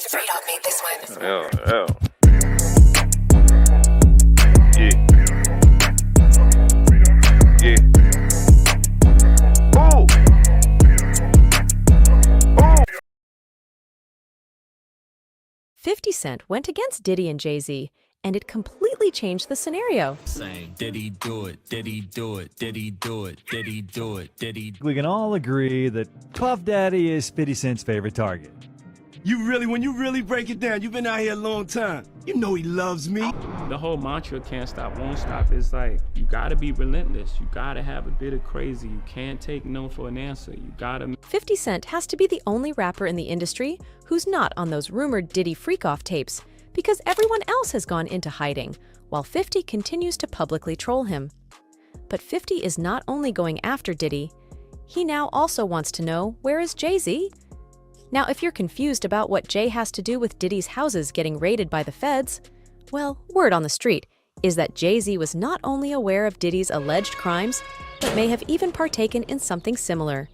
Freedom made this one. Yeah. Yeah. Oh. Oh. 50 Cent went against Diddy and Jay-Z, and it completely changed the scenario. Saying, Diddy do it, Diddy do it, Diddy do it, Diddy do it, Diddy. We can all agree that Puff Daddy is 50 Cent's favorite target. When you really break it down, you've been out here a long time. You know he loves me. The whole mantra, can't stop, won't stop, is like, you gotta be relentless. You gotta have a bit of crazy. You can't take no for an answer. You gotta... 50 Cent has to be the only rapper in the industry who's not on those rumored Diddy freak-off tapes, because everyone else has gone into hiding, while 50 continues to publicly troll him. But 50 is not only going after Diddy, he now also wants to know, where is Jay-Z? Now, if you're confused about what Jay has to do with Diddy's houses getting raided by the feds, well, word on the street is that Jay-Z was not only aware of Diddy's alleged crimes, but may have even partaken in something similar.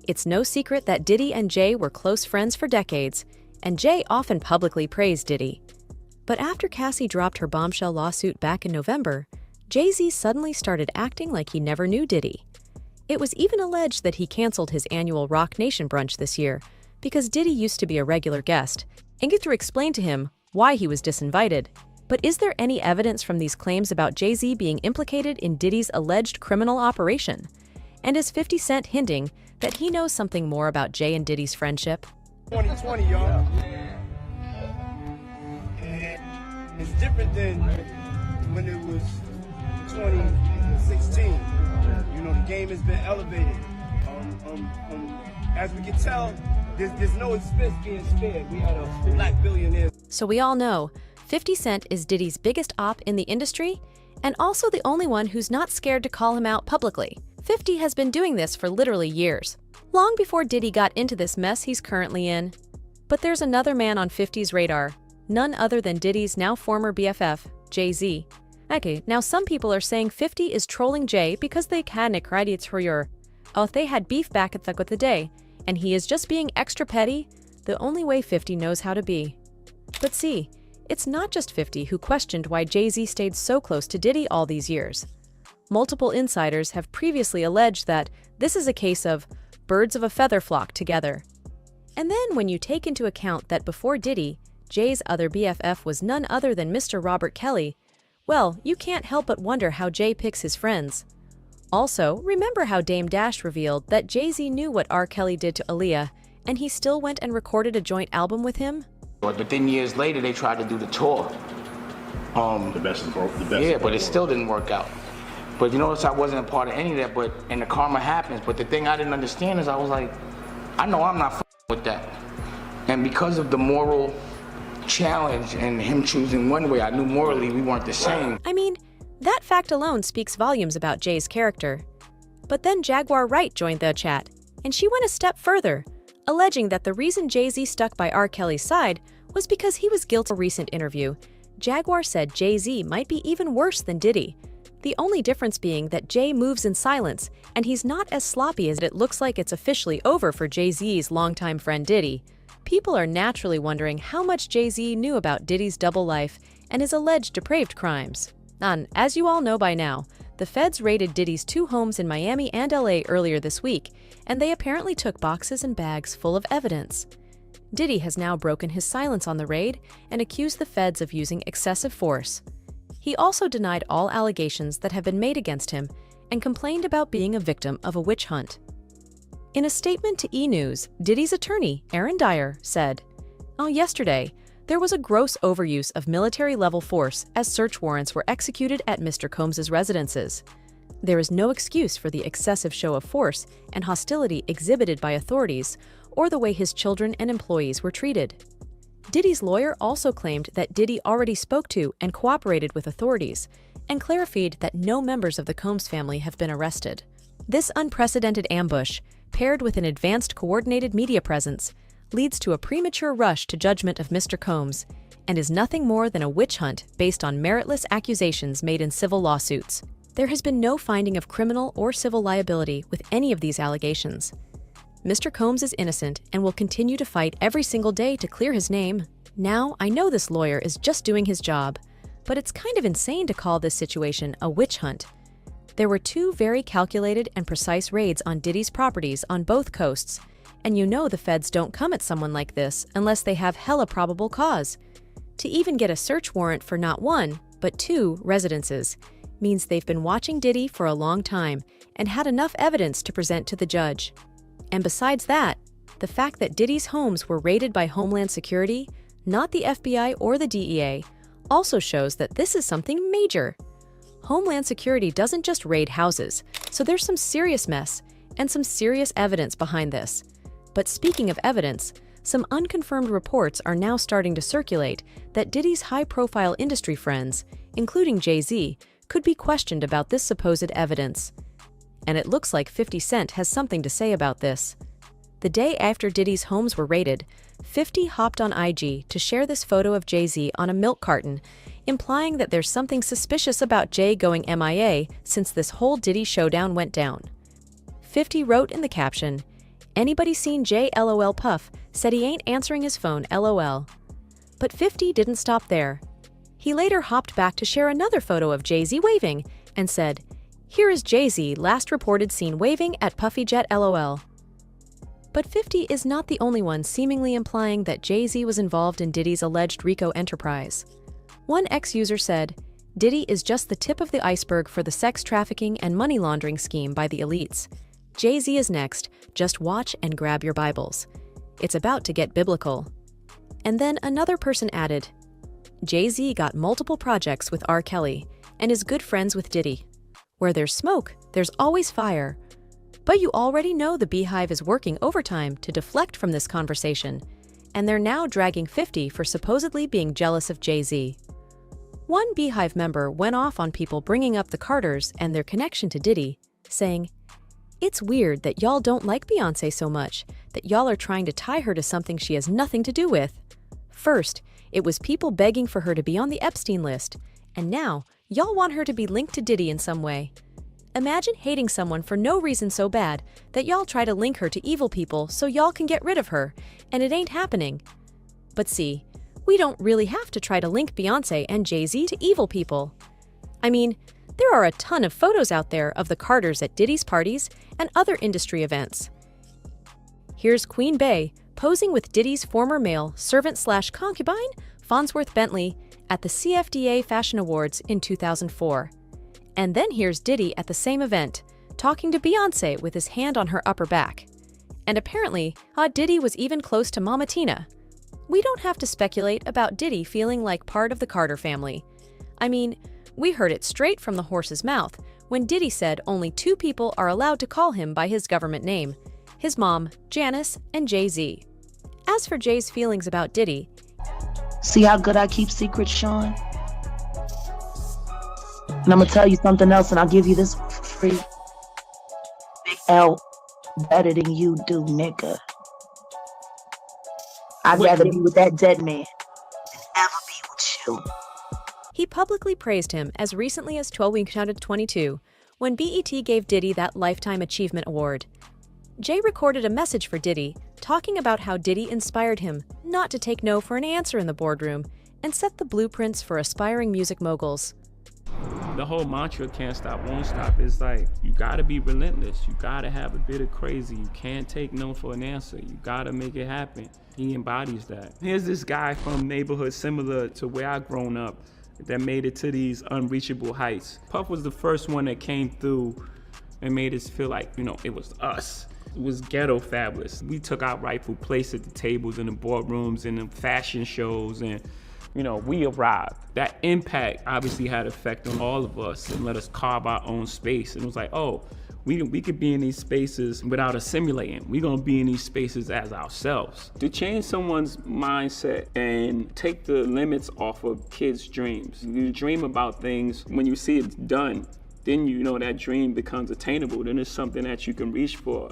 It's no secret that Diddy and Jay were close friends for decades, and Jay often publicly praised Diddy. But after Cassie dropped her bombshell lawsuit back in November, Jay-Z suddenly started acting like he never knew Diddy. It was even alleged that he canceled his annual Rock Nation brunch this year, because Diddy used to be a regular guest, and get to explain to him why he was disinvited. But is there any evidence from these claims about Jay-Z being implicated in Diddy's alleged criminal operation? And is 50 Cent hinting that he knows something more about Jay and Diddy's friendship? 2020, y'all. It's different than when it was 2016. You know, the game has been elevated. As we can tell, there's no expense being spared. We had a black billionaire. So we all know 50 Cent is Diddy's biggest op in the industry, and also the only one who's not scared to call him out publicly. 50 has been doing this for literally years, long before Diddy got into this mess he's currently in. But there's another man on 50's radar, none other than Diddy's now former BFF, Jay-Z. Okay, now some people are saying 50 is trolling Jay because they had credits for your... Oh, they had beef back at the day, and he is just being extra petty, the only way 50 knows how to be. But see, it's not just 50 who questioned why Jay-Z stayed so close to Diddy all these years. Multiple insiders have previously alleged that this is a case of birds of a feather flock together. And then when you take into account that before Diddy, Jay's other BFF was none other than Mr. Robert Kelly, well, you can't help but wonder how Jay picks his friends. Also, remember how Dame Dash revealed that Jay-Z knew what R. Kelly did to Aaliyah, and he still went and recorded a joint album with him? But then years later, they tried to do the tour. The best of both. Yeah, but it still didn't work out. But you notice I wasn't a part of any of that, and the karma happens. But the thing I didn't understand is I was like, I know I'm not with that. And because of the moral challenge and him choosing one way, I knew morally we weren't the same. I mean, that fact alone speaks volumes about Jay's character. But then Jaguar Wright joined the chat, and she went a step further, alleging that the reason Jay-Z stuck by R. Kelly's side was because he was guilty. In a recent interview, Jaguar said Jay-Z might be even worse than Diddy, the only difference being that Jay moves in silence, and he's not as sloppy as it looks like it's officially over for Jay-Z's longtime friend Diddy. People are naturally wondering how much Jay-Z knew about Diddy's double life and his alleged depraved crimes. And as you all know by now, the feds raided Diddy's 2 homes in Miami and LA earlier this week, and they apparently took boxes and bags full of evidence. Diddy has now broken his silence on the raid and accused the feds of using excessive force. He also denied all allegations that have been made against him and complained about being a victim of a witch hunt. In a statement to E! News, Diddy's attorney, Aaron Dyer, said, yesterday, there was a gross overuse of military-level force as search warrants were executed at Mr. Combs's residences. There is no excuse for the excessive show of force and hostility exhibited by authorities or the way his children and employees were treated. Diddy's lawyer also claimed that Diddy already spoke to and cooperated with authorities and clarified that no members of the Combs family have been arrested. This unprecedented ambush, paired with an advanced coordinated media presence, leads to a premature rush to judgment of Mr. Combs and is nothing more than a witch hunt based on meritless accusations made in civil lawsuits. There has been no finding of criminal or civil liability with any of these allegations. Mr. Combs is innocent and will continue to fight every single day to clear his name. Now, I know this lawyer is just doing his job, but it's kind of insane to call this situation a witch hunt. There were 2 very calculated and precise raids on Diddy's properties on both coasts, and you know the feds don't come at someone like this unless they have hella probable cause. To even get a search warrant for not 1, but 2 residences means they've been watching Diddy for a long time and had enough evidence to present to the judge. And besides that, the fact that Diddy's homes were raided by Homeland Security, not the FBI or the DEA, also shows that this is something major. Homeland Security doesn't just raid houses, so there's some serious mess and some serious evidence behind this. But speaking of evidence, some unconfirmed reports are now starting to circulate that Diddy's high-profile industry friends, including Jay-Z, could be questioned about this supposed evidence. And it looks like 50 Cent has something to say about this. The day after Diddy's homes were raided, 50 hopped on IG to share this photo of Jay-Z on a milk carton, implying that there's something suspicious about Jay going MIA since this whole Diddy showdown went down. 50 wrote in the caption, "Anybody seen Jay LOL Puff said he ain't answering his phone LOL." But 50 didn't stop there. He later hopped back to share another photo of Jay-Z waving and said, "Here is Jay-Z last reported seen waving at Puffy Jet LOL." But 50 is not the only one seemingly implying that Jay-Z was involved in Diddy's alleged RICO enterprise. One ex-user said, "Diddy is just the tip of the iceberg for the sex trafficking and money laundering scheme by the elites. Jay-Z is next, just watch and grab your Bibles. It's about to get biblical." And then another person added, "Jay-Z got multiple projects with R. Kelly and is good friends with Diddy. Where there's smoke, there's always fire." But you already know the Beehive is working overtime to deflect from this conversation, and they're now dragging 50 for supposedly being jealous of Jay-Z. One Beehive member went off on people bringing up the Carters and their connection to Diddy, saying, "It's weird that y'all don't like Beyoncé so much, that y'all are trying to tie her to something she has nothing to do with. First, it was people begging for her to be on the Epstein list, and now y'all want her to be linked to Diddy in some way. Imagine hating someone for no reason so bad that y'all try to link her to evil people so y'all can get rid of her, and it ain't happening. But see, we don't really have to try to link Beyoncé and Jay-Z to evil people. I mean, there are a ton of photos out there of the Carters at Diddy's parties and other industry events. Here's Queen Bey posing with Diddy's former male servant/concubine, Farnsworth Bentley, at the CFDA Fashion Awards in 2004. And then here's Diddy at the same event, talking to Beyoncé with his hand on her upper back. And apparently, Diddy was even close to Mama Tina. We don't have to speculate about Diddy feeling like part of the Carter family. I mean, we heard it straight from the horse's mouth when Diddy said only 2 people are allowed to call him by his government name: his mom, Janice, and Jay-Z. As for Jay's feelings about Diddy, "See how good I keep secrets, Sean? And I'm gonna tell you something else, and I'll give you this one for free. Big L better than you do, nigga. I'd rather be with that dead man than ever be with you." he publicly praised him as recently as 2022, when BET gave Diddy that Lifetime Achievement Award. Jay recorded a message for Diddy, talking about how Diddy inspired him not to take no for an answer in the boardroom and set the blueprints for aspiring music moguls. The whole mantra, can't stop, won't stop, is like, you gotta be relentless. You gotta have a bit of crazy. You can't take no for an answer. You gotta make it happen. He embodies that. Here's this guy from neighborhood similar to where I grown up that made it to these unreachable heights. Puff was the first one that came through and made us feel like, it was us. It was ghetto fabulous. We took our rightful place at the tables in the boardrooms and the fashion shows, and we arrived. That impact obviously had effect on all of us and let us carve our own space. And it was like, oh, we could be in these spaces without assimilating. We're gonna be in these spaces as ourselves. To change someone's mindset and take the limits off of kids' dreams. You dream about things, when you see it done, then that dream becomes attainable. Then it's something that you can reach for.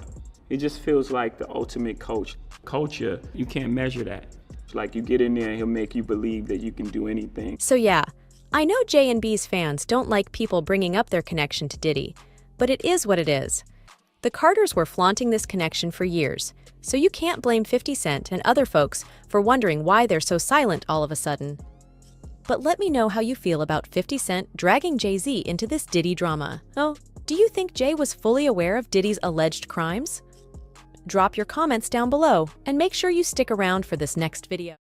It just feels like the ultimate coach. Culture, you can't measure that. Like, you get in there and he'll make you believe that you can do anything. So yeah, I know J&B's fans don't like people bringing up their connection to Diddy, but it is what it is. The Carters were flaunting this connection for years, so you can't blame 50 Cent and other folks for wondering why they're so silent all of a sudden. But let me know how you feel about 50 Cent dragging Jay-Z into this Diddy drama. Oh, do you think Jay was fully aware of Diddy's alleged crimes? Drop your comments down below and make sure you stick around for this next video.